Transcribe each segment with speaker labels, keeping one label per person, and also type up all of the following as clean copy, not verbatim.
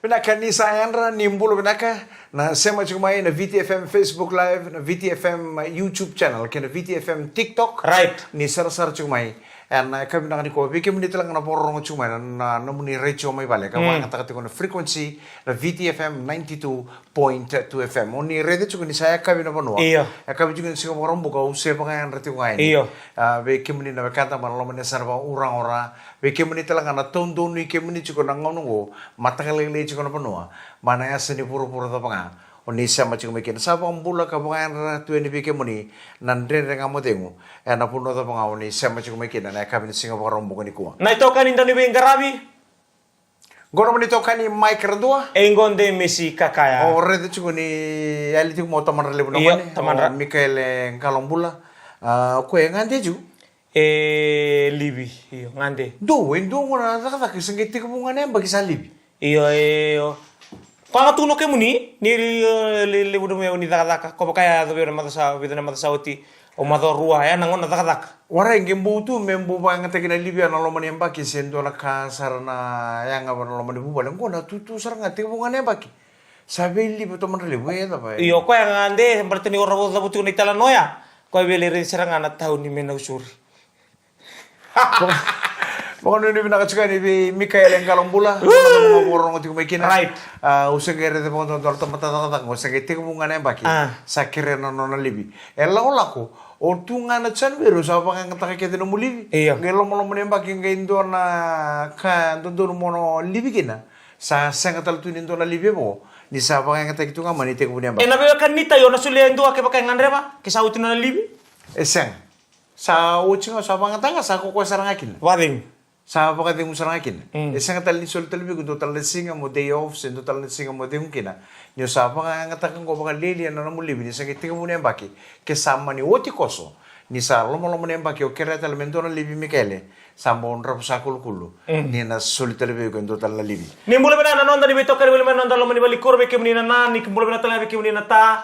Speaker 1: Pinaka ni sayandra nimbul pinaka na sema chumai na VTFM Facebook Live, na VTFM YouTube channel, kena VTFM TikTok.
Speaker 2: Right.
Speaker 1: Ni sar chumai. And kami nak ni ko bikin ni telang na porong chumai na namuni recho mai bale. Kawan kata kata ko na frequency na VTFM 92.2 FM. Oni rede chuko ni saya kami na panua.
Speaker 2: Iyo.
Speaker 1: Kami juga ni sing orang buka usia pangan reti ko ngain.
Speaker 2: Iyo.
Speaker 1: Bikin ni na kata manalo ni sarva orang-orang. Bikin ni telang na ton ni kemi ni chuko na ngongo mata kalele chuko na panua. Mana ya seni puro-puro ta panga. Oni sama chuko mekin sabang bula ka pangan tu ni bikin ni nandre renga modengu. Na puno ta panga oni sama chuko mekin na kami ni singa orang buka ni kuwa.
Speaker 2: Na ito kaninda ni Bengarabi?
Speaker 1: Goro ni toka ni Mike Redua.
Speaker 2: Engonde Messi Kakaya.
Speaker 1: O rede chuko ni ali tu mo taman relevo
Speaker 2: Iyo,
Speaker 1: ni.
Speaker 2: taman
Speaker 1: Mikael Kalombula. Ko ngante ju.
Speaker 2: Libi, iyo, ngande.
Speaker 1: Indo ngona taka kisengiti ko ngane bagi salibi.
Speaker 2: Iyo. Kung tuno ke muni, ni libu mo ni taka ko kaya do na mata sa oti o mato ruwa ya nangon na taka.
Speaker 1: Wara ngembu tu membu banga tekina libya na lomani mbaki sendo na kasar na yanga na lomani bubale ngona tutu saranga te ngane mbaki. Sabe libu to manrele weda ba.
Speaker 2: Iyo ko ngande berarti ni ora bodo butu ni tala noya. Ko beli rin saranga na tahu ni mena usuri.
Speaker 1: Pokoknya ini pinaka ni Mikael Kalombula. Mga borong ko makina.
Speaker 2: Right.
Speaker 1: Usang kere de pon tor tempat usang kete ko ngane mbaki. Sa kere no libi. Ela ko o tunga na chan beru sa pa nga taka kete no mulibi. Ngelo mo mo mbaki ngaindo na ka dondo mo libi kina. Sa sengatal tunin do na libi mo. Ni sa pa nga taka tunga manite ko mbaki.
Speaker 2: Nabe kan nita yo na suliendo ke bakay ngandre ba? Kisa utin na libi?
Speaker 1: Eseng. Sa uchinga sa pangatanga sa ko sarang akin.
Speaker 2: Wading.
Speaker 1: Sa pakati mo sarang akin. Eseng tal ni sol talbi ko total singa mo day off sen total singa mo deyong kina. Nyo sa pangatanga ko baka lili na mulibi ni sa kitinga mo na baki. Kesama ni oti koso. Ni sa lomo na baki o kera tal mento na libi Mikele. Sa mo rap sa kulkulo. Ni na sol talbi ko total na libi.
Speaker 2: Ni mula na nanon ni beto kare mula nanon lomo ni balikur be kemni na ni mula na tala be kemni na ta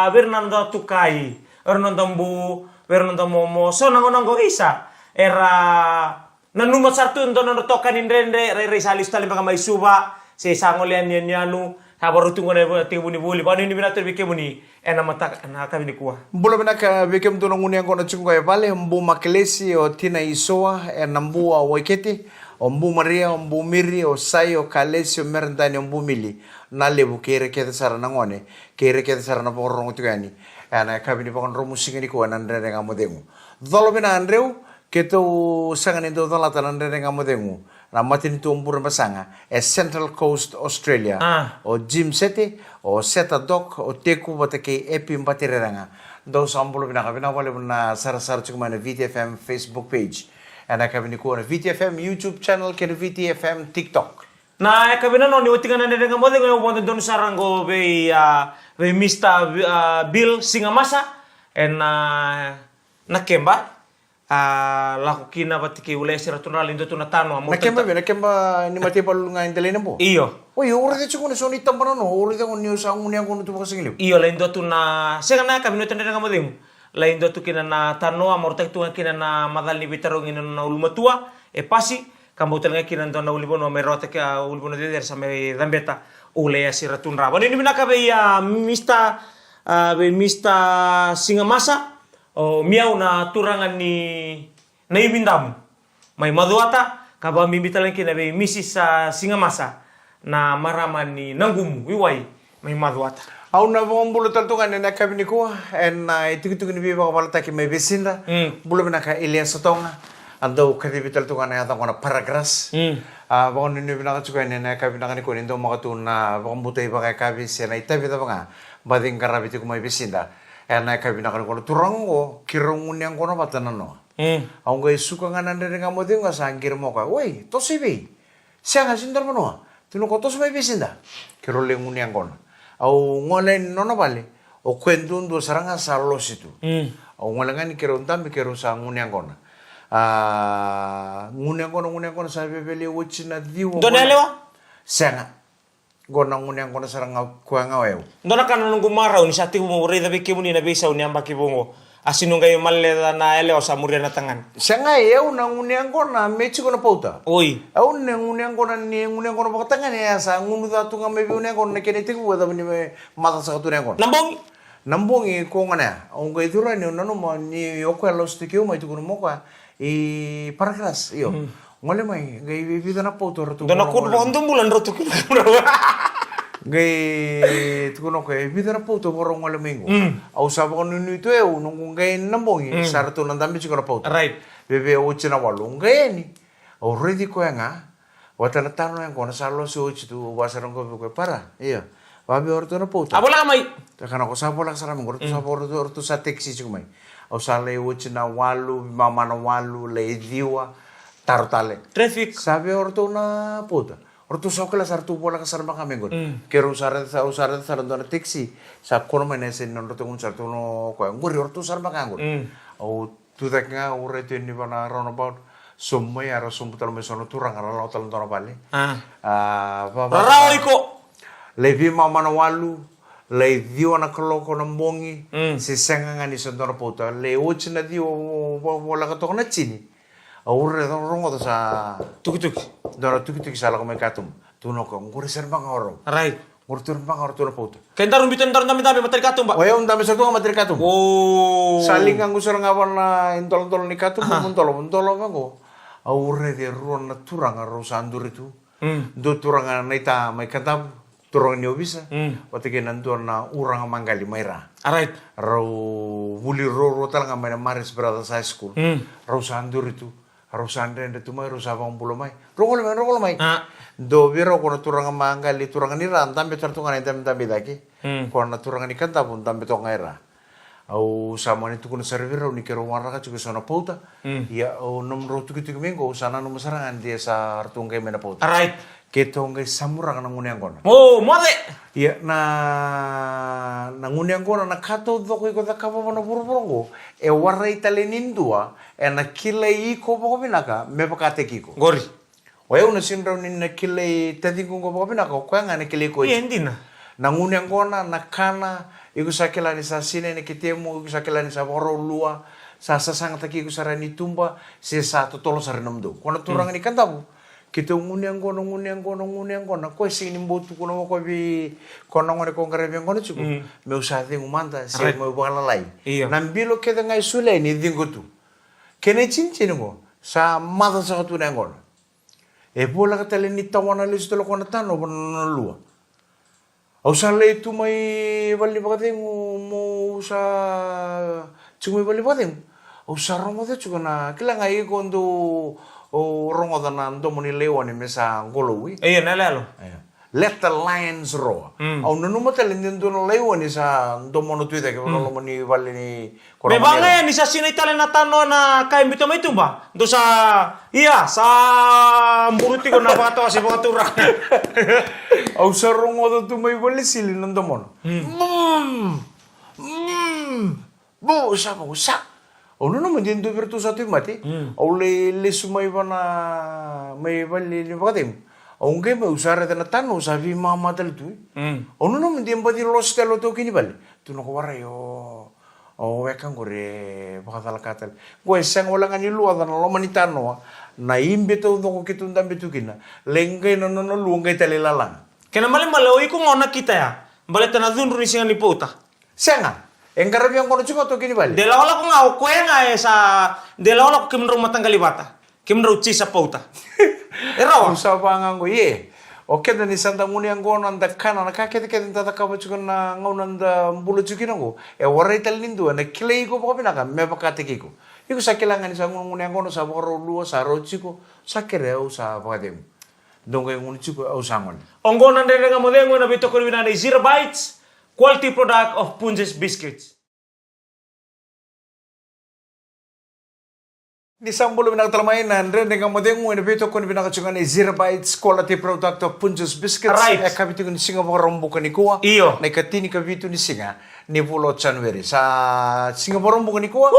Speaker 2: Bernardo Tukai. Hernando Mbu Fernando Momo so nangonanggo isa era nanumot sartu ndo no tokan indrendre re salis tali baka may suba se sangolian nyanu habaru tungo na tibuni buli bani ni binato bike muni ena mata na kami ni kuwa
Speaker 1: mbulo binaka bikem to nguni ngo na chungo ya pale mbu makelesi o tina isoa mbu wa weketi o mbu maria o mbu miri o sai o kalesi o merndani o mbu mili na lebu kere kete sara nangone kere kete sara na porong tukani ana kabini pakon romu singani ko nandre nga modengu dolo bina andreu keto sangani do dolo tanandre nga modengu na matin tu umpur masanga Central Coast Australia o Jim Sete o Seta Doc o Teku batake epi mpatireranga do sambulo bina kabina wale na sar chukuma na VTFM Facebook page ana kabini ko na VTFM YouTube channel ke VTFM TikTok
Speaker 2: na kabina no ni utingan na nga modengu yo bondo don sarango be Mr. Bill Singamasa en nakemba laku kina batiki ule sira tunal indo tunatano
Speaker 1: nakemba ni mati palu nga indele po
Speaker 2: iyo
Speaker 1: oy ora de chuko so ni tambana no ora de ni sa nguni ngo tu basingile
Speaker 2: iyo la indo tuna segana kabino tende nga modem la indo tu kina na tano amorta tu kina na madal ni bitaro ngina na ulmatua e pasi kambutel nga kina na ulibono merota ka ulibono de sa me dambeta ule sira tunra bani ni binaka be ya Mr. Singamasa o miau na turangan ni ibindam may maduata kaba mimitalan kina be Mrs. Singamasa na maraman ni nangum wiwai may maduata
Speaker 1: au na vong bulu tantungan na kabini ko en itu ni biba kapalata ki may besinda bulu binaka Elias Sotonga ando kadibital tungan na yata ko na paragras bakon ni binaka chuka ni na kabinaka ni ko nindo makatuna bakon butay ba kay kabis na itabi ta nga bading karabiti ko may besinda na kabinaka ni ko turango kirong unyang ko na batanan no ang gay suka nga nandere nga mo din nga sangkir mo ka oy to sibi siya nga sindar mo no tino ko to may besinda kiroleng unyang ko na au ngolen no na bale o kwendundo saranga sa lositu au ngolengan kirong tambi kirong sa unyang ko na ngunyang kono sa bebele wochina diwo
Speaker 2: donelewa
Speaker 1: senga gona ngunyang kono sarang kuanga wew
Speaker 2: dona kan nunggu marau ni sati mo reda be kemuni na bisa uni ambaki bongo asinungai malle na ele osa muria na tangan.
Speaker 1: Sanga eu na nguniang ko na mechi ko na pauta.
Speaker 2: Oi.
Speaker 1: Au ne nguniang ko na ni nguniang ko na pakatangan ya sa ngunu da tunga me nguniang ko na kene tiku da ni me mata sa tunang ko.
Speaker 2: Lambong.
Speaker 1: Nambong ko ngana. Ang kay dura ni nanu mo ni yoko los tikyo mai tuku mo ka i parakras iyo. Ngole mai gai vida na pauta ro tu.
Speaker 2: Dona kurba ondom bulan ro tu.
Speaker 1: Gai tukuno ke vida na pauta borong ngole mengo. Au sa ko nu tu eu nung gai nambong sarto nan dambi chiko na pauta.
Speaker 2: Right.
Speaker 1: Bebe o china walu gai ni. Au redi ko nga. Wata na tano yang ko na salo so chitu wasarong ko para. Iya. Babi orto na pauta.
Speaker 2: Abola mai.
Speaker 1: Takana ko sapo lang sarang orto sapo orto sa taxi chiko mai. Au sale o china walu mama na walu le diwa tartale.
Speaker 2: Traffic.
Speaker 1: Sabe orto na pauta. Orto sa kala sartu bola ka sarba kami gon. Kero usara do na taxi. Sa kono mai nese non orto un sartu no ko nguri orto sarba ka gon. Au tu tak nga urete ni bana round about somai ara somputal me sono turang ara lo tal tono bale.
Speaker 2: Rarao iko.
Speaker 1: Levi mama na walu le dio na koloko na mbongi se senga ngani sondoro pauta le ochi na dio bola ka to na chini. Aure rongo to sa
Speaker 2: Tuk-tuk.
Speaker 1: dora tuki sala ko me katum. Tuno ko nguri serba ngoro.
Speaker 2: Right.
Speaker 1: Nguri turba ngoro to na pauta.
Speaker 2: Kentarun bitan tarum dami materi katum ba.
Speaker 1: Oya unda me soto materi katum.
Speaker 2: Oh.
Speaker 1: Saling nganggo serang awan na intol ni katum muntolo nganggo. Aure de ruon na turang aro sandur itu. Do turang na ita mai katam turang ni obisa. Watike nandur na urang manggali maira.
Speaker 2: Right.
Speaker 1: Rau wuli ro tal nga mai Maris Brothers High School. Rau sandur itu. Rau sandre nda tumai rau sabang pulo mai. Rogol mai. Do biro ko na turang manggali turang ni ran tambe tartungan tambe daki. Ko na turang ni kanta pun tambe to ngaira. Au sama ni tukun servir ni kero warna ka juga sana pauta. Ya au nom ro tuki mengo sana nom sarangan dia sa artungkai mena pauta.
Speaker 2: Right.
Speaker 1: Keto ngai samurang na nguniang kona.
Speaker 2: Oh, mode.
Speaker 1: Ya na nguniang kona na kato do ko da kapa na buru e warra italenin dua e na kile iko ko binaka me pakate kiko.
Speaker 2: Gori.
Speaker 1: Waya una sinra ni na kile tadi ko binaka ko nga na kile ko.
Speaker 2: Endina.
Speaker 1: Na nguniang kona na kana iku sakela ni sa sine ni kitemu iku sakela ni sa boro lua sa sasang taki iku sarani tumba se sa totolo sarenam do. Kona turang ni kantabu. Kita nguniang kono ko sini mbotu kono ko bi kono ngone ko ngare kono chuko me usate ngumanta se me bala lai nambilo ke ngai sule ni dingotu kene cincin ngo sa mata sa tu nengon e bola ka tele ni tawana le stolo kono tano bono lua au sale tu mai bali bagate mo sa chumi bali bagate au sarongo de chuko na kila ngai kondo o rongo da na ndo moni leoni mesa ngolowi.
Speaker 2: Iya nalalo.
Speaker 1: Let the lions roar. Au nunu matele ndo no leoni sa ndo mono tuite ke no moni vale ni
Speaker 2: Me banga ni sa sina itale na tano na kay bito mai tumba. Do sa iya sa mburuti ko na bato si batura.
Speaker 1: Au sa rongo do tu mai vale sili ndo mono. Bu sa bu sa. Ono no mendindo virtu satu mati. Au le sumai bana mai bali ni bagatim. Au ngai me usare tana tano sabi mama tal tu. Ono no mendim badi los telo to kini bali. Tu no ko wara yo. O wekan gore bakatal katal. Go esang wala ngani lu ada no manitano. Na imbe to no kitu ndambe tu kina. Lengai no lu ngai tele lalang.
Speaker 2: Kena male malo iku ngona kita ya. Bale tana dun ni singa ni puta.
Speaker 1: Senga. Engkar yang kono cukup to kini bali.
Speaker 2: De la ola ko ngau ko nga sa de la ola ko kimro matanggali bata. Kimro chisa pauta. Era wa
Speaker 1: sa pangango ye. Oke dan ni santa nguni yang kono anda kana na kakete kete tata kaba cukup na ngau nanda bulu cukin ngo. E warai talindu na kilei ko pokok pinaka me pakate kiko. Iku sakilangan sa nguni yang kono sa boro luo sa rochiko sakere au sa pakadem. Dongay nguni cukup au sangon.
Speaker 2: Onggo nande nga modengo na bito ko na 0 bites. Quality product of Punjes Biscuits.
Speaker 1: Di sambolo binagtalamayan rin nga modeng mo inabito ko ni binakatsungan ni 0 bites quality product of Punjes Biscuits.
Speaker 2: Right.
Speaker 1: Kabito ko ni singa mga rombo ka ni kuwa.
Speaker 2: Iyo.
Speaker 1: Na ikatini kabito ni singa ni Pulo January. Sa singa mga rombo ka ni kuwa.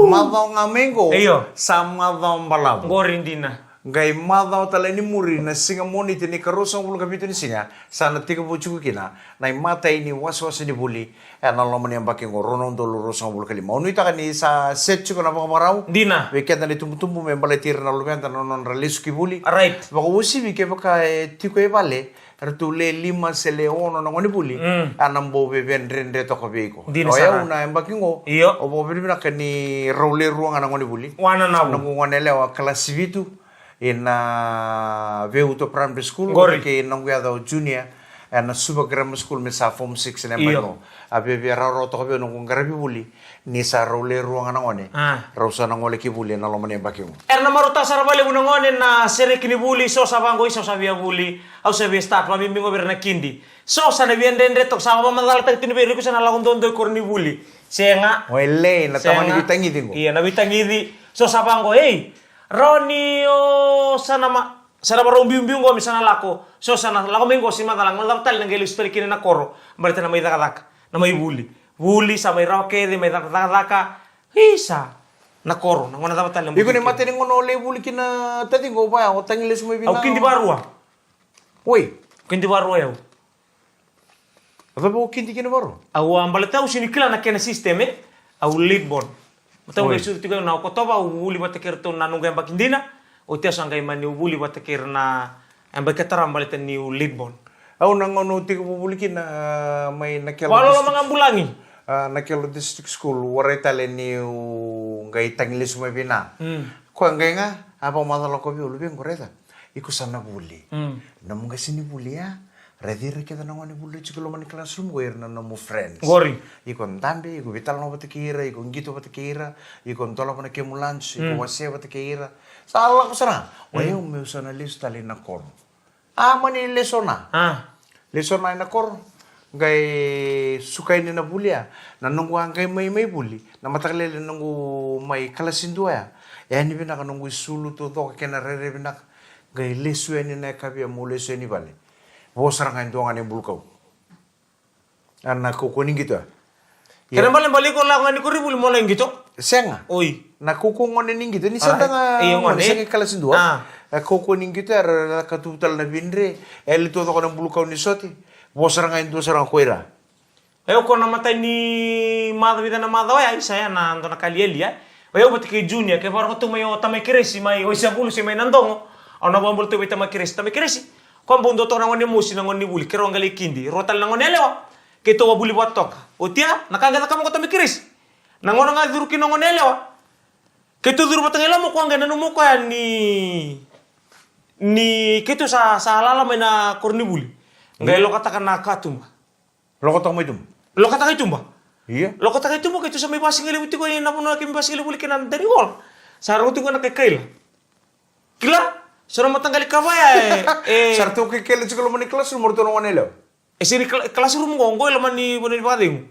Speaker 1: Madong nga mengo.
Speaker 2: Iyo.
Speaker 1: Sa madong balaw.
Speaker 2: Gorindina.
Speaker 1: Ngai madao tala ni muri na singa moni tini karosong bulu kapito ni singa sana tika bucu kina na mata ini was ni buli na lomani yang baking ronon dolu rosong bulu kali mau nuita kan ni sa setchu kana baka marau
Speaker 2: Dina.
Speaker 1: weekend na tumbu membala tir na lumen tan non release ki buli
Speaker 2: Right.
Speaker 1: baka usi bike baka tiko e bale Rtule lima sele ono na ngoni buli anam bo be vendrende to ko beiko
Speaker 2: Dina
Speaker 1: ya
Speaker 2: sana.
Speaker 1: una embaking o
Speaker 2: Iyo.
Speaker 1: bo be na kani role ruang na ngoni buli
Speaker 2: Wana na
Speaker 1: na ngone lewa kelas vitu veuto primary school
Speaker 2: Gori.
Speaker 1: ke nongguada junior na suba grammar school me sa form 6 na
Speaker 2: Iyo.
Speaker 1: bano abe be raro to be nong ngarabi buli ni sa role ruang na ngone
Speaker 2: Ah.
Speaker 1: rausa na ngole ki buli na lo mane bakimu
Speaker 2: Erna maruta sarabale unangone na sere kini buli so sabango iso sabia buli au sabia start mami mingo berna kindi so sana biendende tok sama mandala tak tini beri kusana lagun dondo korni buli senga
Speaker 1: oile na tamani bitangi dingo
Speaker 2: iya na bitangidi so sabango hey Roni o sana barong biung misana lako so sana lako minggo si madalang tal nang gelis kini na koro berarti na may dakadak na may buli sa may roke di may daka hisa na koro na ngona dapat tal
Speaker 1: Iku ni mate ni ngono le buli kina tadi go ba o tangi le sumo bina
Speaker 2: au kindi barua
Speaker 1: oi
Speaker 2: kindi barua yau
Speaker 1: apa bo kindi kina baro
Speaker 2: au ambale tau sini kila na kena sisteme au leadbon Mata
Speaker 1: Oi.
Speaker 2: udah suruh tiga na kotoba uli batakir tu na nunggu yang bakindina o tia sanggai mani uli batakir na yang bakataram balik new leadbon
Speaker 1: au na ngono tiku buli kina may nakelo
Speaker 2: walau lo mengambulangi
Speaker 1: nakelo district school wareta le ni ngai tangi le sumo bina ko ngai nga apa madalo ko bi ulu bi ngoreta iku sana buli na munga sini buli ya Redire kita nangani bulu chikulo mani classroom go irna no mo friends.
Speaker 2: Gori.
Speaker 1: Ikon tambe, iko vital no batekira, iko ngito batekira, iko ntola pana kemu lunch, iko wase batekira. Salah ko sana. Wayo me usana lista le na kor. Mani lesona. Lesona na kor. Gai sukai ni na bulia. Na nunggu angkai mai buli. Na matakalele nunggu mai kalasin dua ya. Ni bina ka nunggu sulu to kena rere bina. Gai lesu ni na kabia mo lesu ni bale. Bosra kan tuangan yang bulkau. Anak kuning gitu.
Speaker 2: Kena balik ko lang ni ko ribul mo lang gitu.
Speaker 1: Senga.
Speaker 2: Oi.
Speaker 1: Na kukungon ning gitu. Ni sanda nga.
Speaker 2: Iyo ngone.
Speaker 1: Senga kala sindua. Kukuning gitu ara katutal na bindre. Eli to ko ng bulkau ni soti. Bosra kan tu sarang koira.
Speaker 2: Ayo ko namatay ni mada vida na mada ya saya na ando na kalieli ya. Ayo bati kay junior kay parang tumayo tamay kiresi may o siya bulo si may nandongo. Ano ba bulto may tamay kiresi. Kung bundo to nangon ni musi nangon ni buli kero ngali kindi rotal nangon elewa kito wa buli watok utia nakangata kamo ko tamikiris nangon nga duru kinangon elewa kito duru batang mo ko ngana mo ko ni kito sa halala may na korni buli ngai lo kata kana katumba
Speaker 1: Lokotang mo itum.
Speaker 2: lo kata katumba
Speaker 1: Iya.
Speaker 2: lo kata katumba kito sa may basing elewi ko ni napuno kim basing elewi kinan dari wall sa rutu ko nakakaila kila Suruh matanggali kawaya
Speaker 1: Sartu ke kele chikulo mani kelas rumor to nangon elo.
Speaker 2: sini kelas room gonggo laman ni bonin pading.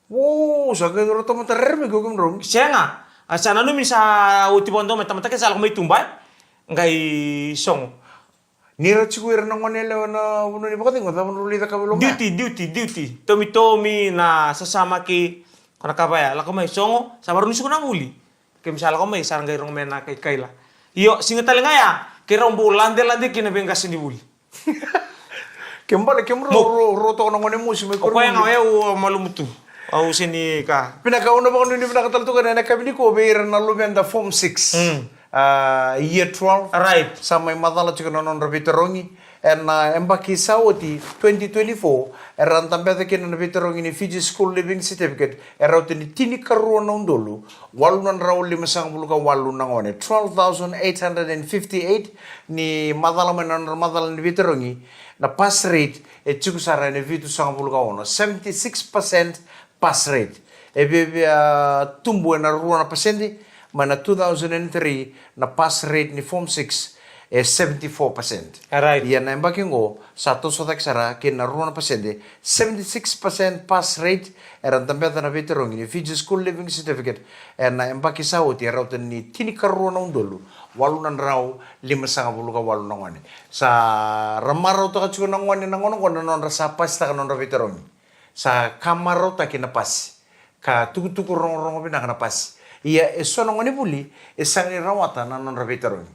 Speaker 1: Wow, saga duro to matarme ko kum rom.
Speaker 2: Siya nga. Sana no misa uti bondo mata ke sala may tumbay. Ngai song.
Speaker 1: Nira chikuira nangon elo na uno ni bakati ngota mo lida kabelo.
Speaker 2: Duty. Tomi na sasama ki kana kabaya. Lako may songo sa barun ko nang uli. Kaya misala ko may sarang gayrong mena kay kaila. Iyo singatali nga ya. Kira lande kinabengkas ni buli.
Speaker 1: Kembali roto ko nangon mo si may
Speaker 2: O kaya nga ayaw malumuto. Au sini ka.
Speaker 1: Pinakauna ba kuno ni pinakatalto ka na kami ko beira na lumenda form 6. Year 12.
Speaker 2: Right.
Speaker 1: Sa may madala chiko non rabiterongi en embaki saoti 2024 eran tambeta kina na biterongi ni Fiji School Living Certificate erauti ni tini karuan na undolu walunan rauli masang buluka walu nangone 12,858 ni madala madala ni biterongi na pass rate chiko sara ni vitu sang buluka ono 76% pass rate tumbu na ruana pasende mana 2003 na pass rate ni form 6 74%.
Speaker 2: Right.
Speaker 1: Yan na imbaking go satu sotak sara kin na ruana pasende 76% pass rate eran tambeta na veterong ni Fiji School Living Certificate na imbaki sauti rautan ni tini karuana undolu walunan raw 5.10 ka walu nangwani sa ramaraw to kachuko nangwani nangono ko non rasa pas ta kanon veterong sa kamaraw ta kinapas ka tukutuku rong-rong pinakanapas Iya, sono ngoni buli, sang ni rawatan nanon rabitaron.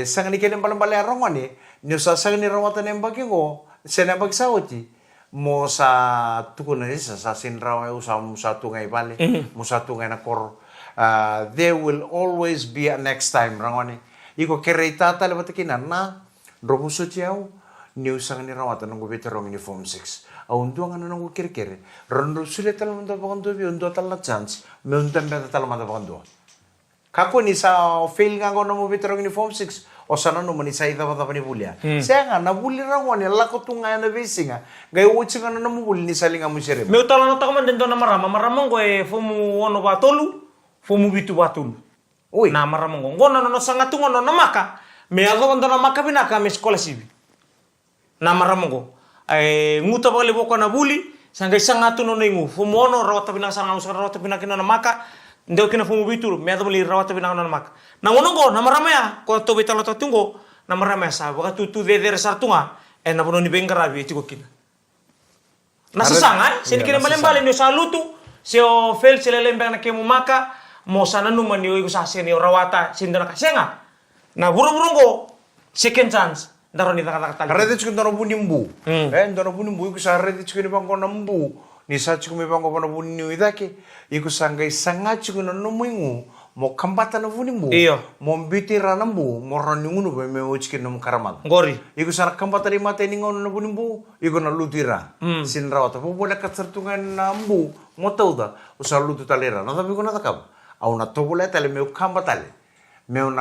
Speaker 1: Sang ni kelen paling arongani, ni sang ni rawatan yang bagi go, sena bagi sawati. Mo sa tukuna sa sin rawa usa mo sa tungay bale, mo sa tungay na kor. There will always be a next time rangoni. Iko kereita tale batakina na robuso tiao, ni usang ni rawatan ng veteran ni Form 6. Aundu ang anong kire-kire. Rondo sulit talang manda bakando bi undo tal na chance. Me undam beta talang manda bakando. Kako ni sa fail nga ko no veteran ni Form 6 o sana no mani sa ida bata pani bulia. Saya nga na buli rangoni lako tunga na besinga. Gay uchi nga na mo buli ni salinga mo sire.
Speaker 2: Me utala na takaman dendo na maramang ko fomu ono batolu, fomu bitu batul.
Speaker 1: Oi.
Speaker 2: Na maramang ko. Ngona no sanga tunga no namaka. Me ago ndo na maka binaka me sekolah sibi. Na maramang ko. Nguta bali boko na buli sanggai sangatu no nengu fumono rawata binang sarang usar rawata binang kina na maka ndeo kina fumu bitur me bali rawata binang na maka na ngono go na maramaya ko to bitalo to tungo na maramaya sa baka tu de sartunga na bono ni bengarabi tiko kina na sasanga sin kina malembali no salutu seo fel selelembang na kemu maka mo sana no man yo sa seni rawata sindana kasenga na buru-buru go second chance daro ni kata-kata.
Speaker 1: Rede chukun daro bunimbu. Daro bunimbu iku sa rede chukun bangko nambu. Ni sa chukun bangko na bunimbu idake. Iku sangai sanga chukun no muingu. Mo kambata na bunimbu.
Speaker 2: Iyo.
Speaker 1: Mo mbiti ranambu. Mo raningunu be me uchikin no karamal.
Speaker 2: Gori.
Speaker 1: Iku sa kambata ri mata ni ngono na bunimbu. Iku na lutira. Sinrawata. Po bola katsartungan nambu. Mo tauda. Usa lutu talera. Na tabi ko na takab. Au na tobula tale me kambatale. Meu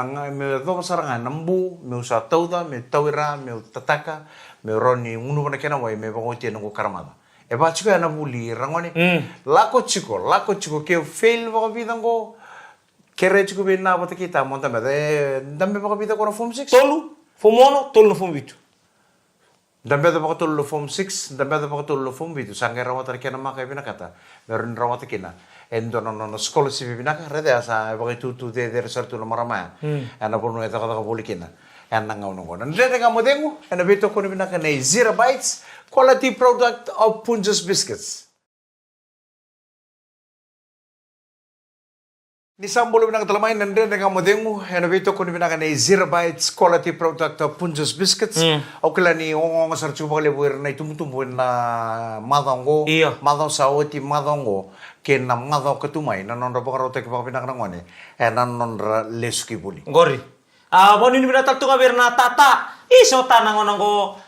Speaker 1: do saranga nambu, meu sa tauda, meu tawira, meu tataka, meu roni unu bana kena wai me bango tieno ko karamada. E ba chiko na buli rangoni. Lako chiko ke fail ba vida ngo kere chiko be na bata kita monta me dambe ba vida ko na form 6.
Speaker 2: Tolu, fumono, tolu no fumitu.
Speaker 1: Dambe da ba tolu form 6, dambe da ba tolu form bitu sangai rawata kena maka bina kata. Meron rawata kena. Endo no sekolah si bibinaka rede asa begitu tu de resartu no marama ana porno eta kata bolikina ana ngau no dan rede kamu dengu ana beto ko bibinaka nei 0 bites quality product of Punjos biscuits ni sambolo binaka talamay nan rede kamu dengu ana beto ko bibinaka nei 0 bites quality product of Punjos biscuits o kala ni ongong sarchu bale buir na tumtumbu na madongo madong sawati madongo ke nam ngado ketumai nanon ro bakaro te ke pinak nangone nanon leski buli
Speaker 2: Gori. Boni ni binata tu kaberna tata iso tanang onanggo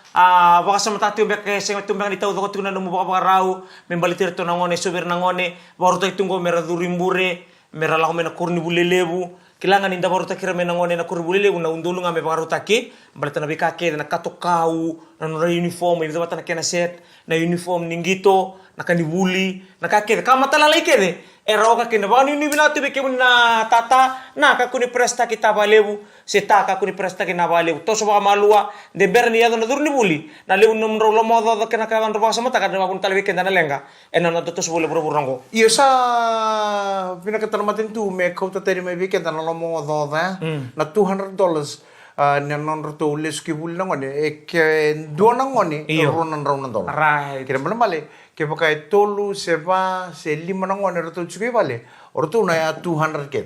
Speaker 2: baka sama tati umbek ke sing tumbang ditau ko tunan mo baka rau membalitir to nangone subir nangone baru to tunggo mera durimbure mera lago mena kurni bulelebu kilangan inda baru takira mena ngone na kurni bulelebu na undulu ngame baru taki balita na bikake na katokau na uniform ini batana kena set na uniform ningito nakanibuli nakakede kama talalay kede era oka kina ba ni binatu be na tata na kakuni presta kita balebu seta kakuni presta kina balebu to so ba malua de berni yado na durni buli na lewu numro lo modo do kena kawan ro sama taka na pun talwe kenda na lenga ena no to so bole bro rango
Speaker 1: iyo sa pinakatan matin tu me kauta teri me weekend na lo modo na $200 nanon roto leski buli nangone ke dua nangone ronan dolar
Speaker 2: right
Speaker 1: kira male ke pakai tolu seba se lima nangone roto chuke vale roto na ya 200 ke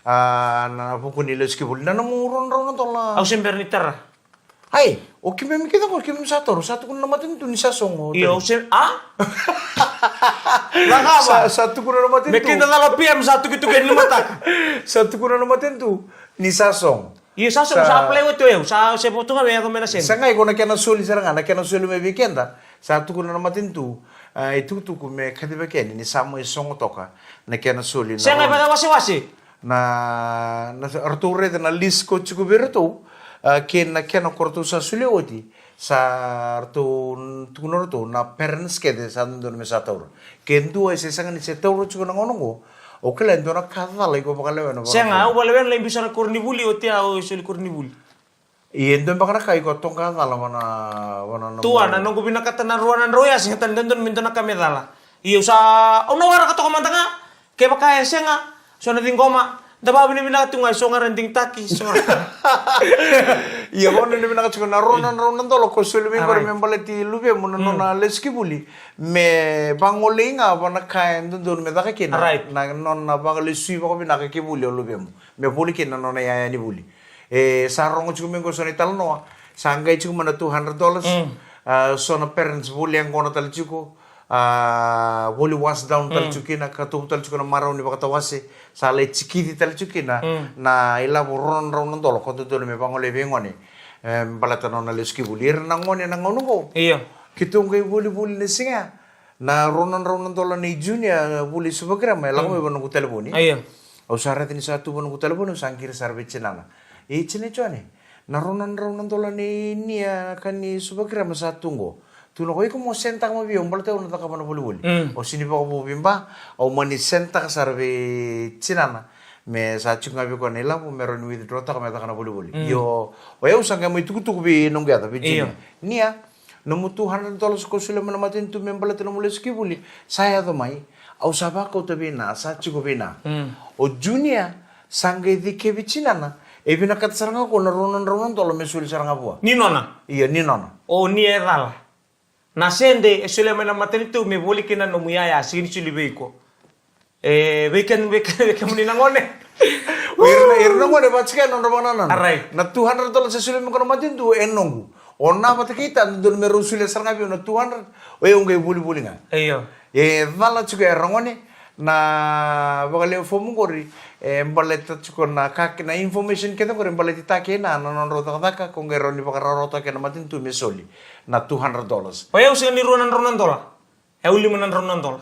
Speaker 1: na pukuni leski buli na namuron dolar
Speaker 2: au sember ni terra
Speaker 1: hai oke memi kita ko kim satu kun namatin tu ni sasongo
Speaker 2: iyo sem Langaba
Speaker 1: satu kun namatin tu
Speaker 2: mekin na PM satu gitu kan mata
Speaker 1: satu kun namatin tu ni sasong
Speaker 2: Iya sasa sa play itu ya, sa sebutu nga may ako menasin.
Speaker 1: Sa ngay ko na kena suli saranga, na kena suli may weekenda. Satu ko na naman tu, itu ko me kadiba ken ni samo isong toka na kena suli na.
Speaker 2: Sa ngay ba wasi-wasi?
Speaker 1: Na arture na list ko chuko berto, ken na kena korto sa suli oti. Sa arto tukunor to na parents kede sa ndon me sa taur. Ken tu ay sesanga ni sa taur chuko na ngonongo. Oke lah, itu nak kata lah, ikut bakal lewan.
Speaker 2: Saya ngau bakal lewan lain bisa nak kurni buli, oke au isul kurni buli.
Speaker 1: Iya, itu bakal nak ikut tong kata lah mana.
Speaker 2: Tuan, nunggu bina kata naruanan roya sih, tan don minta nak kami lah. Iya usah, nawara kata komandanga, kayak pakai saya ngah, soalnya tingkoma, Daba bini bina tungai so ngarending taki so.
Speaker 1: Iya kono ni bina katsuko na ronan tolo ko sulu mi
Speaker 2: Aray.
Speaker 1: bar membalati lube mo na leski buli me bangolinga bana kain don me daka kina
Speaker 2: Right.
Speaker 1: na non na bagali sui ko bina ka kibuli lube mo me buli kina non ya ni buli sarong ko mi ko so ni talno sangai chuko mana $200 so na parents buli ang kono tal chuko boli was down tal chukina katu tal chukina marau ni bakata wase sale chikiti tal chukina na ila boron ron dolo ko to me bangole bengoni balata non le ski bulir na ngoni na ngono ko
Speaker 2: Iya.
Speaker 1: kitong kay buli ni singa na ronan dolo ni junior buli subagrama la ko bono ko telefoni
Speaker 2: Iya.
Speaker 1: o sara tin satu bono ko telefono sangkir sarbe chenana chene chone na ronan dolo ni nia kan ni subagrama satu ngo tuno ko mo senta mo biyo mbalta uno ta kapano buli o sini pa ko bimba o mani senta ka sarbe chinana me sa chunga bi ko nila mo meron withdraw ta ka kana buli yo o eu sanga mo tuku bi nong gata bi
Speaker 2: Iyo.
Speaker 1: nia no mo $200 ko sila man matin tu membalata no mo leski buli saya to mai au saba ko to bina sa chuko bina o junior sanga di ke bi chinana e bina kat saranga ko na ronan tolo me sul saranga bua
Speaker 2: Ni nona.
Speaker 1: iya ni nono
Speaker 2: O ni edal. Nasende e sule mena matenitu me boli kina no muyaya sini suli beiko. Beken muni nangone.
Speaker 1: Irna mo de batska non romanan.
Speaker 2: Aray.
Speaker 1: Na $200 sa sulim ko matin tu enongu. Onna mata kita don meru sule saranga bi na 200. O yung gay buli nga.
Speaker 2: Iyo.
Speaker 1: Vala chuka rangone na bagale fomu gori baleta chuko na kak na information kita gori baleti take na non rota ka kung gero ni pakara rota ke na matin tu mesoli na $200.
Speaker 2: O eu sini ronan dola. Eu limanan ronan dola.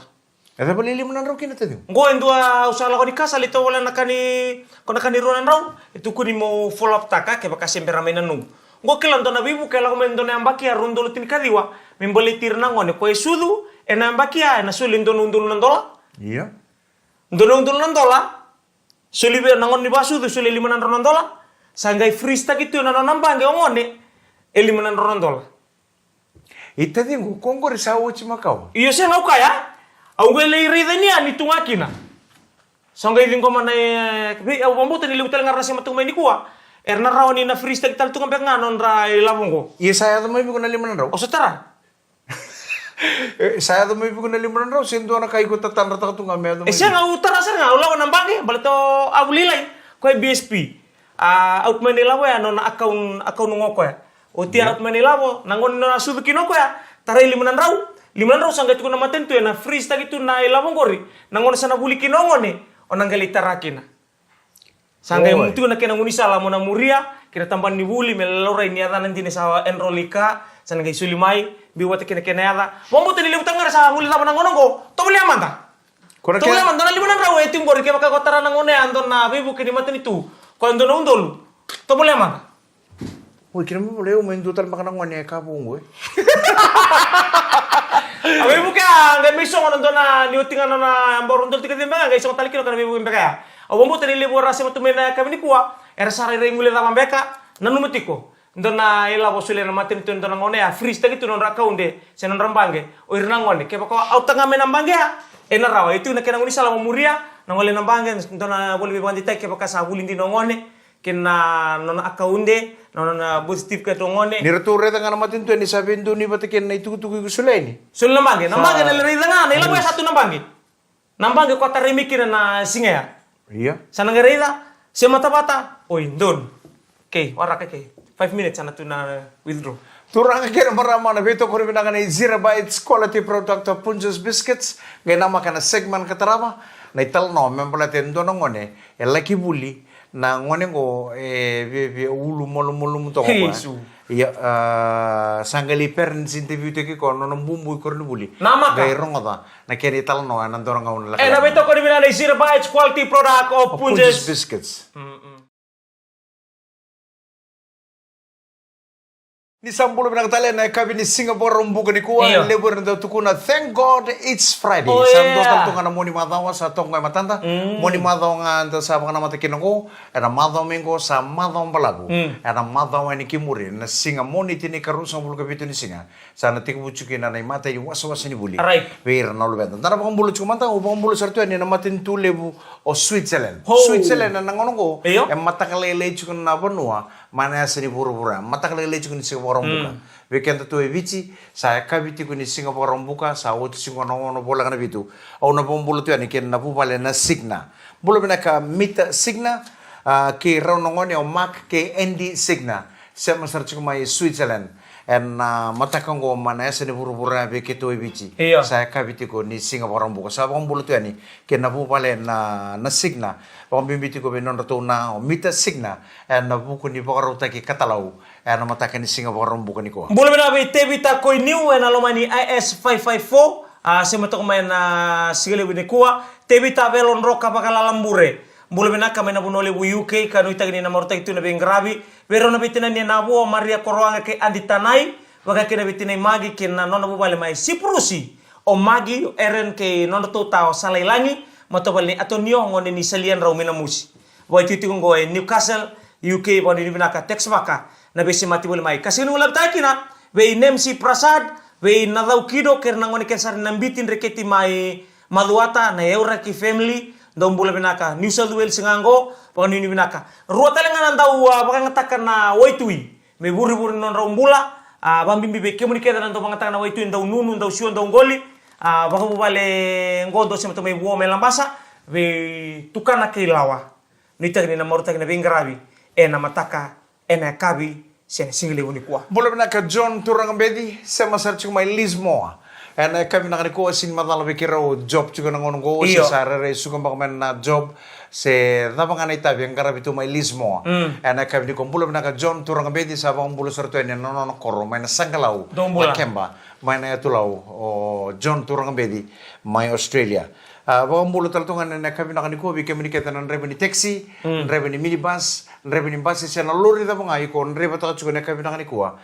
Speaker 1: Eda bali limunan ro kina tadi.
Speaker 2: Ngo endua usala ko di kasal ito wala nakani ko nakani ronan raw. Itu ko ni mo follow up taka ke baka sempre ramay nanu. Ngo kilan to na bibu kala ko mendo na ambaki arundolo tin kadiwa. Mimbali tirna ngone ko esudu ena ambaki na sulin donundul nan dola.
Speaker 1: Iya.
Speaker 2: Ndolong nan dola. Suli be nangon ni basu tu suli limanan ronan dola. Sanggai freestyle gitu na nambang ge ngone elimanan ronan dola.
Speaker 1: Ita dingo kongo risa uchi makau.
Speaker 2: Iyo siya ngau kaya. Au gue leiri ni ani tungakina. Sanggai lingko mana bi au bambu tani liutel ngarna si matung maini kuwa. Erna rawani na freestyle tal tunga penga non ra ilabongo.
Speaker 1: Iya saya tuh mau ibu kena limunan ro.
Speaker 2: O setara.
Speaker 1: Saya tuh mau ibu kena limunan ro. Sinto anak kayu kota tanra tak tunga me tuh.
Speaker 2: Siya ngau utara sir ngau lawan nambangi balito au lilai ko BSP. Out Manila we non account ngoko ya. O tia out Manila wo nangon na subuki noko ya. Tarai limunan raw. Limunan raw sangga tukuna maten tu ya na freestyle itu na ilabong gori. Nangon sana buli kinongone o nanggali tarakina. Sangga yung tu na kena ngunisa la mo na muria kira tamban ni buli melora ini ada nanti ni sa enrolika sana gai sulimai biwat kena ada. Mo mo tani libutan ngara sa huli taban nangono ko. To buli amanta.
Speaker 1: Kona
Speaker 2: To buli amanta na limunan raw etim gori ke baka kotara nangone andon na bibu kini maten itu. Ko andon na undol. To buli amanta.
Speaker 1: Woi kira mo boleh main total makan ngone kabung gue.
Speaker 2: Abi buka, nggak bisa ngono na niutingan na amborun tul tiket timbangan guys, tali kilo kana bibu mbeka. Awu mo tani libu rasa matu mena kami ni kuwa, era sare rengule ta mbeka, nanu metiko. Ndona ila bosule na matin tu ndona ngone ya free stagi tu non rakaunde, senon rambange. O irna ngone, ke bako au tanga mena mbange ya. Ena rawa itu na kena ngoni sala muria, na ngole na mbange ndona boli bibandi tai ke baka sa bulindi no ngone. Kena nona akaunde, nona positif ke tongone.
Speaker 1: Ni reture tanga na matin tu ni sabin tu ni batakin na itu tu kusule ni.
Speaker 2: Sul nambange na lari tanga, na ila satu nambange. Nambange kota remikir na singa ya.
Speaker 1: Iya.
Speaker 2: Sana ngerida, si mata-mata. Oi, don. Okay, warak ke. 5 minutes sana tu na withdraw.
Speaker 1: Turang kira marama na bito ko rin na Zero Bites quality product of Punjos Biscuits. Gaya nama kana segmen katarama. Na ital no, membala tendo na ngone. Laki buli. Na ngone ko ulu mulu to ko.
Speaker 2: Hesu.
Speaker 1: Iya sanggali parents interview te ko no bumbu ko rin buli.
Speaker 2: Nama ka?
Speaker 1: Gaya rongo ta. Na kaya ital no anandoro ngone.
Speaker 2: Na bito ko rin na Zero Bites quality product of
Speaker 1: Punjos
Speaker 2: Punjos.
Speaker 1: Biscuits. Ni sambulo binakatala na kabi ni Singapore rumbuka ni kuwa
Speaker 2: Iyo.
Speaker 1: lebur na tukuna thank God it's Friday.
Speaker 2: Oh,
Speaker 1: Samdo
Speaker 2: yeah.
Speaker 1: tanto nga moni madawa sa tongga matanda. Moni madawa nga anta sa mga namata kinako. Era madawa mingo sa madawa balagu. Era madawa ni kimuri na singa moni tini karu sambulo kapito ni singa. Sana tikubuchuki na mata yung wasa ni buli.
Speaker 2: Right.
Speaker 1: Weir na lubeta. Tara bang bulo chumanta ubang bulo sartu ni na matin tulebu o Switzerland.
Speaker 2: Ho.
Speaker 1: Switzerland na nangono ko.
Speaker 2: Iyo.
Speaker 1: Matakalele chukun na banua. Mana sini pura-pura. Matakalele chukun ni Singapore rumbuka. Weekend tu evici saya kabiti kuni Singapore rumbuka sa utu singono bola kana bitu. Au na bombolo tu ani ken na pupale na signa. Bolo bena ka mita signa ke raunongoni o mak ke endi signa. Saya masar mai Switzerland. En matakango mana sini pura-pura beke tu evici.
Speaker 2: Iya.
Speaker 1: Saya kabiti ko ni Singapore rumbuka. Sa bombolo tu ani ken na pupale na signa. Pambimbiti ko benon rato na mita signa. En na buku ni bakaruta ki katalau. En na matakan ni Singapore rumbuka ni ko.
Speaker 2: Bula bina be tebita koi new en alomani IS554 sematok main sigale bine kuwa tebita velon roka bakala lambure. Bula bina kami na bunole bu UK kanu itagini na morta itu na bengrabi vero na bitina ni nabu Maria Koroanga ke anditanai waga kena bitina magi kena nona bu bale mai siprusi o magi eren ke nona to tao salailangi matobali atonio ngone ni salian raumina musi. Wa itu ngo Newcastle UK bani bina ka Texbaka na besi mati boleh mai kasih nulab takina we nemsi prasad we nadau kido kerna ngoni kensar nambitin reketi mai maduata na eura ki family dom bula binaka New South Wales ngango pangani ni binaka ruata lengan andau baka ngatakan na waitui me buri-buri non raumbula bambimbi be komuniketa nanto mangatakan na waitui ndau nunu ndau sio ndau ngoli baka bubale ngodo sema tomai buo melambasa we tukana kilawa nitagni na morta na bengrabi na mataka ena kabi sen single uni kwa
Speaker 1: Bola bina ka John Turangambedi sama sar chuk mai Lismoa. En kami nak ko sin madala bekira o job chuko nangon go
Speaker 2: Iyo.
Speaker 1: se sarere suka bang na job se dabang anai tabi ang karabi tu mai Lismoa. En kami di ko bola bina ka John Turangambedi sa bang bola sarto en no koro mai na sanggalau.
Speaker 2: Dong bola.
Speaker 1: Kemba mai na tulau o John Turangambedi mai Australia. Bawang bulu taltungan na kami nakaniko bi kami nikita ng rebe ni taxi, rebe ni minibus, rebe ni bus siya na lori da mga iko, rebe ta chuko na kami nakaniko.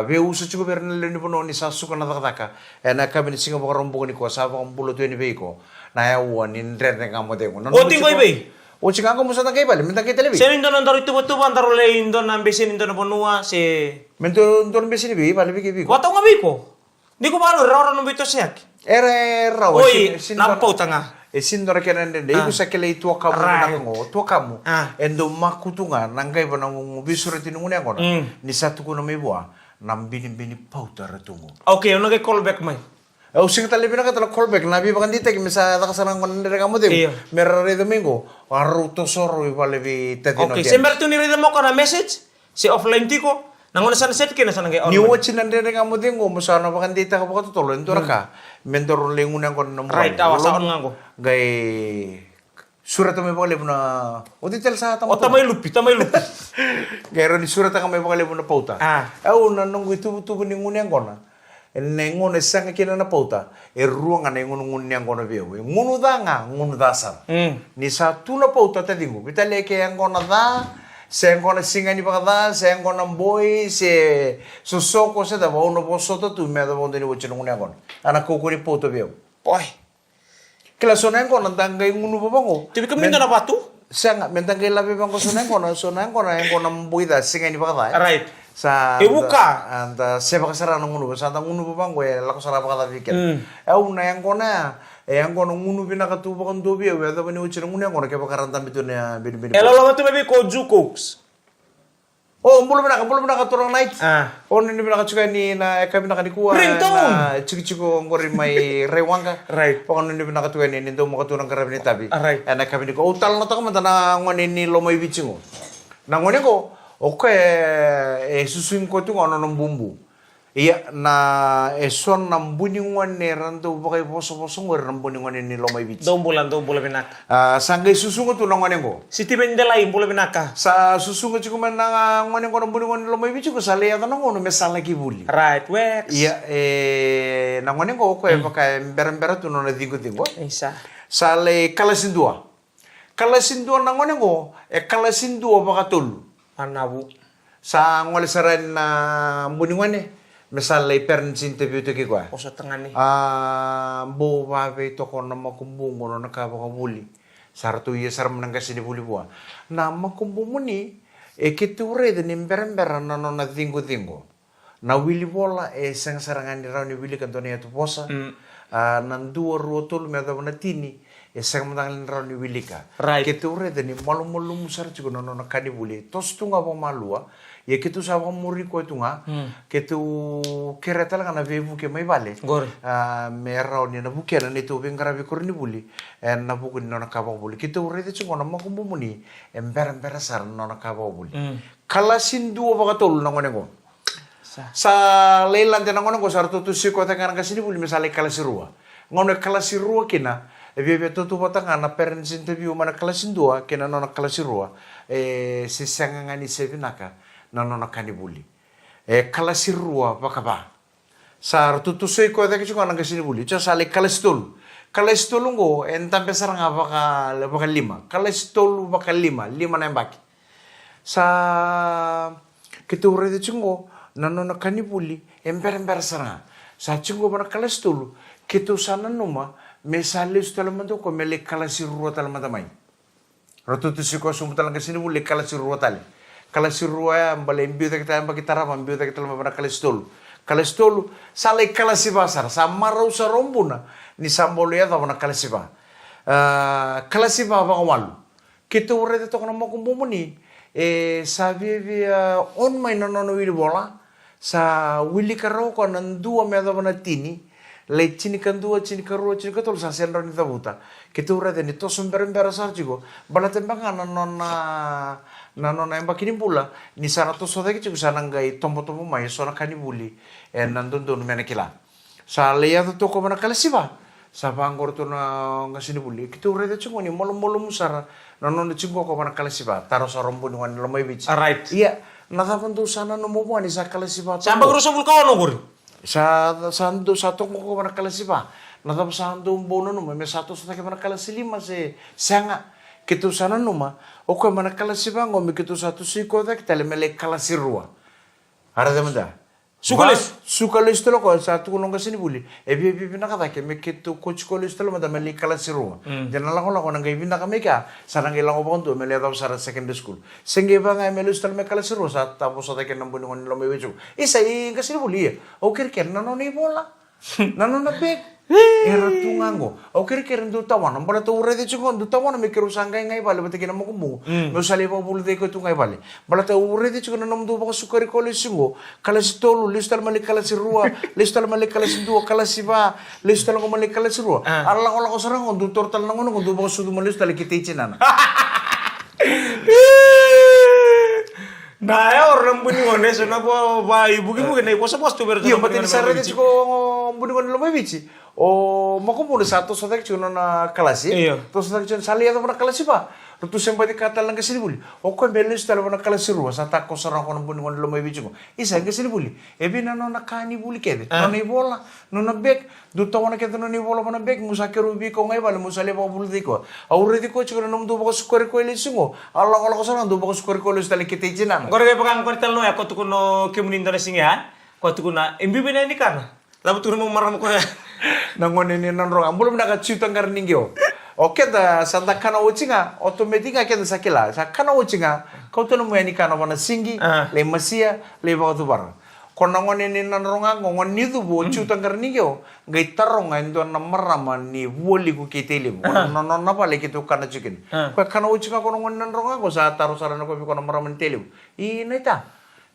Speaker 1: Be uso chuko ber na leni puno ni sasuko na takataka. Na kami ni Singapore rombo ni ko sa bawang bulu tu ni be ko. Na ya uwan ni rebe nga mo de ko.
Speaker 2: O tingoy be
Speaker 1: O chika ko musa tangkay bali, mentang kay telebi.
Speaker 2: sen indo nandaro tubo-tubo andaro le indo nambesin indo na bonua se
Speaker 1: Mento don besi ni bi, bali bi bi.
Speaker 2: wato nga biko di ko malo raro no bito siak
Speaker 1: Era
Speaker 2: oi nampau tanga
Speaker 1: E sindora kena nende iku sakele tua kamu
Speaker 2: Right.
Speaker 1: nango tua kamu
Speaker 2: Ah.
Speaker 1: endo makutunga nangai bana bisure tinungune ngona ni satu kuna mebua nam bini pauta ratungu
Speaker 2: okay ono ke callback mai
Speaker 1: au sing tali bina kata callback nabi bakan dite misa ta kasana ngona ndere kamu de
Speaker 2: Iya.
Speaker 1: merare domingo aru to soro vale vi tatino
Speaker 2: okay sember tu ni rida mo kana message si offline tiko nangona sana set kena sana ke
Speaker 1: ni watch nandere kamu de ngo musana bakan dite ka bakato tolo endora ka mentor lengun yang kon nomor
Speaker 2: right awas on ngango
Speaker 1: gai surat kami boleh puna hotel sa
Speaker 2: o tamay lupi
Speaker 1: Gero ni surat kami boleh puna pauta au na nunggu itu ni ngunyang kona nengon esang kina na pauta ruang ana ngun ngunyang kona veo ngunu danga ngunu dasar ni satu na pauta tadi ngu kita leke yang kona da sen kona singa ni pakada sen kona boy se susoko se da no posoto tu me da bondo ni wochen ngunyang kona ana kokori pauta veo
Speaker 2: oi
Speaker 1: kila sonen kona tanggai ngunu babango
Speaker 2: tibi kami na batu
Speaker 1: Sanga mentang kay labi bang sonen kona yang kona buida singa ni pakada
Speaker 2: right
Speaker 1: sa
Speaker 2: buka.
Speaker 1: anda seba kasara nung ngunu sa tang ngunu bang gue lako sara pakada pikir na yang kona ngunu pinaka tu bakan dobi we da bani ucira ngunu yang kona kaya bakaran tambi tu na bini
Speaker 2: lolo tu maybe ko jukos
Speaker 1: oh belum pinaka turang night oh ni pinaka cuka ni na kami pinaka di kuah
Speaker 2: Ringtone.
Speaker 1: na ciki ngori mai rewanga
Speaker 2: Right.
Speaker 1: pokoknya ni pinaka tuka ni nito mo katurang karab ni tabi
Speaker 2: Right.
Speaker 1: na kami di ko utal na taka mata na ngoni ni lomay bichingo na ngoni ko okay susuin ko tu ngono ng bumbu iya na son ng buningon ni ranto bakay poso ngori ng buningon ni lomay bichi
Speaker 2: dong bulan binaka
Speaker 1: sanggay susungo tu ng ngoni ko
Speaker 2: si tiben delay bulan binaka
Speaker 1: sa susungo chiko man na ngoni ko ng buningon ni lomay bichi ko sa leya ta ngono mesala kibuli
Speaker 2: right wax
Speaker 1: iya na ngoni ko okay bakay berem tu no na dingo
Speaker 2: isa
Speaker 1: sale kalasindua na ngoni ko kalasindua baka tulu
Speaker 2: anabu
Speaker 1: Sa ngole saran na buningwane. Misal parents interview to kikwa.
Speaker 2: O sa tanga ni.
Speaker 1: Bo wabe to ko na makumbungo no nakabakabuli. Sartu iya sar menang kasi di buli buah. Na makumbungo ni kiture de nimberembera na no na tingo. Na wili bola sang sarangan ni raw ni wili kantoni atu posa. Nan dua ruotul me ada na tini. Sang menang raw ni wili ka.
Speaker 2: Right.
Speaker 1: Kiture de ni malu musar chigo no na kani buli. Tos tunga pa malua. Ya kitu sawa muri ko tunga. Kitu kereta la kana vevu ke mai vale.
Speaker 2: Gor.
Speaker 1: Merau ni na bukia na itu bengkara be korni buli. Na buku ni na kabau buli. Kitu urede chungo na makumbu muni. Embera sar na kabau buli. Kala sindu apa katol na ngone ko. Sa leilan te na ngone ko sar tutu siko te kana kasini buli misale kala sirua. Ngone kala sirua kina. Via tutu batanga na parents interview mana kala sindua kina na kala sirua. Sisanga ngani sevinaka. Nona kani buli. Kala sirua bakaba. Sar tutu sei ko dake chunga nanga sini buli. Cha sale kala stol. Kala stol ngo entam pesar nga baka lima. Kala stol baka lima na baki. Sa kiture de chungo nona kani buli ember saranga. Sa chungo bana kala stol kitu sana numa mesale stol mando ko mele kala sirua tal madamai. Rotutu siko sumutal nga sini buli kala sirua tali. Kala sirua mbale mbiuta kita amba kita rama mbiuta kita lama bana kalestolu. Kalestolu sale kala sibasar sa marau sa rombuna ni sambolo ya bana kala siba. Kala siba ba kawalu. Kita urete to kana makumbumu ni sa vivia on mai nono wili bola sa wili karo ko nan dua me bana tini le chini kan dua chini karo chini katol sa senro ni tabuta. Kita urete ni to sumber sar chigo bala tembanga nana emba kini pula ni sana to soda ki sana ngai tombo mai sona kani buli nandun don mena kila sa leya to ko mana kala siba sa bangor to na ngasini buli kitu rede chungo ni molo musara nano ni chungo ko mana kala siba taro sa rombo ni wan lomai bici
Speaker 2: Right.
Speaker 1: Iya nata pantu sana no mo ni sa kala siba
Speaker 2: Samba guru sa vulkano no guru.
Speaker 1: sa sando sa to ko mana kala siba nata sando bono no me satu sa ke mana kala silima se sanga kitu sana numa o ko mana kala sibango mi kitu satu siko da kita le mele kala sirua ara de manda sukalis to ko satu kuno ngasini buli bi na kata ke me kitu coach kolis to manda mele kala sirua jana la ko ngai bina ka meka sana ngai la ko bonto mele da sara secondary school senge ba ngai mele stal me kala sirua sa tapo sa ke nambu ngon lo me weju isa i ngasini buli o ker nano ni bola nano na bek era tungango o kere ndu tawana mbala to urede chungo ndu tawana me kero sangai ngai vale bate kina mokumu me usale pa bulu de ko tungai vale mbala to urede chungo nam du ba sukari ko le singo kala sitolu listal male kala sirua listal male kala sindu kala siba listal ko male kala sirua alla ko sarang ndu tortal nangono ndu ba sudu male listal kiti chinana
Speaker 2: Nah, ya orang buningone so na ba ibu-ibu na iposa posto pero
Speaker 1: iya pati sarede chiko buningone lo mai bici o makumpul satu sodak chuno na kalasi to sodak chuno sali ya na kalasi pa tu sempat dikata lang kesini buli o ko belis talo na kalasi ruwa sa tako sarang ko buningone lo mai bici ko isa kesini buli ebi na no nakani buli kede no ni bola no na bek du tawana kede no ni bola na bek musakeru bi ko ngai bale musale pa bulu diko aure diko chiko no mdu ba sukori ko elisingo alla ko sarang du ba sukori ko elis tali kete jinan
Speaker 2: Gora kay pakang kwartal no ya ko tukuno kimunin na singa ko tukuna imbibi na ni kana labu turun mo maram ko ya
Speaker 1: nangone ni nanro ambulum na kaciutan karningyo oke da santa kana ucinga otomatika keda sakila sa kana ucinga kau tu nemu yani kana wana singi le masia le batu bar kona ngone ni nanro ngon ni tu bo ciutan karningyo gai taronga ndo na marama ni woli ku kitele no na pale kitu kana chicken ko kana ucinga kono ngon nanro ko sa taro sarana ko kono marama tele I neta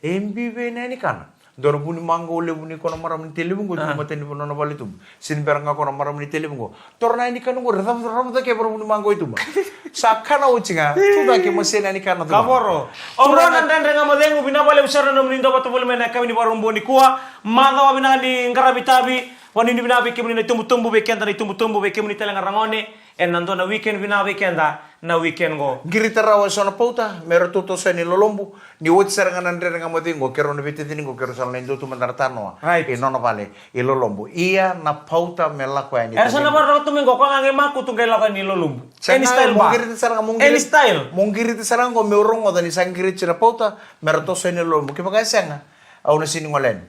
Speaker 1: MBB na ni kana Dor buni mango le buni kono maram ni tele bungo tu mate ni bono na balitum sin beranga kono maram ni tele bungo torna ni kanu ram da ke buni mango itu ma sakana ucinga tu da ke masena ni kana
Speaker 2: kaboro obro nan dan renga madengu bina bale usara no mnindo batu bole mena kami ni barumbo ni kuwa manga wa bina ni ngarabi tabi wani ni bina be kemni tumbu tumbu be kenda ni tumbu tumbu be kemni tele ngarangone en nando na weekend bina be kenda na weekend go.
Speaker 1: Girita rawa sona pauta, mero tuto sa ni lolombo, ni wot sarangan andre nga mo tingo, kero na bititi ningo, kero sa lendo tu mandartano.
Speaker 2: Right.
Speaker 1: Inono pale, ilolombo. Iya na pauta melako ya ni.
Speaker 2: Sana ba tumingo ko nga maku tungkay lakay ni lolumbo. Any style ba?
Speaker 1: Mungkirita sarang
Speaker 2: Any style.
Speaker 1: Mungkirita sarang ko meurong o ni sangkirit sina pauta, mero to sa ni lolombo. Kaya kaya nga, au na siningolen.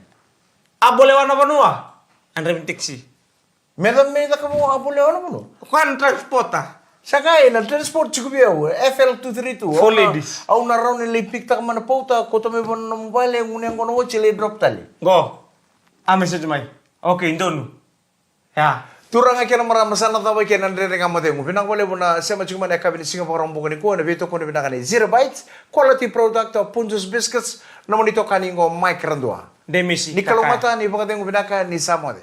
Speaker 2: Abolewa na banua. Andre tiksi.
Speaker 1: Medan meda ka mo abule ano mo?
Speaker 2: Kwan transporta.
Speaker 1: Sakay na transport chiku biau FL232.
Speaker 2: For ladies.
Speaker 1: Au na raw ni lipik tak mana pauta ko to me bon mobile ngunen kono chile drop tali.
Speaker 2: Go. Message mai. Okay, indonu. Ya.
Speaker 1: Turang akhirnya meramasana tahu kian andre dengan mati mu. Pinang boleh buna sama cuma nak kabin Singapore orang bukan iko na beto kono binakani 0 bytes quality product of Punjus biscuits namun itu kani ngo mic rendua.
Speaker 2: Demisi.
Speaker 1: Ni kalau mata ni bukan tengu binaka ni samode.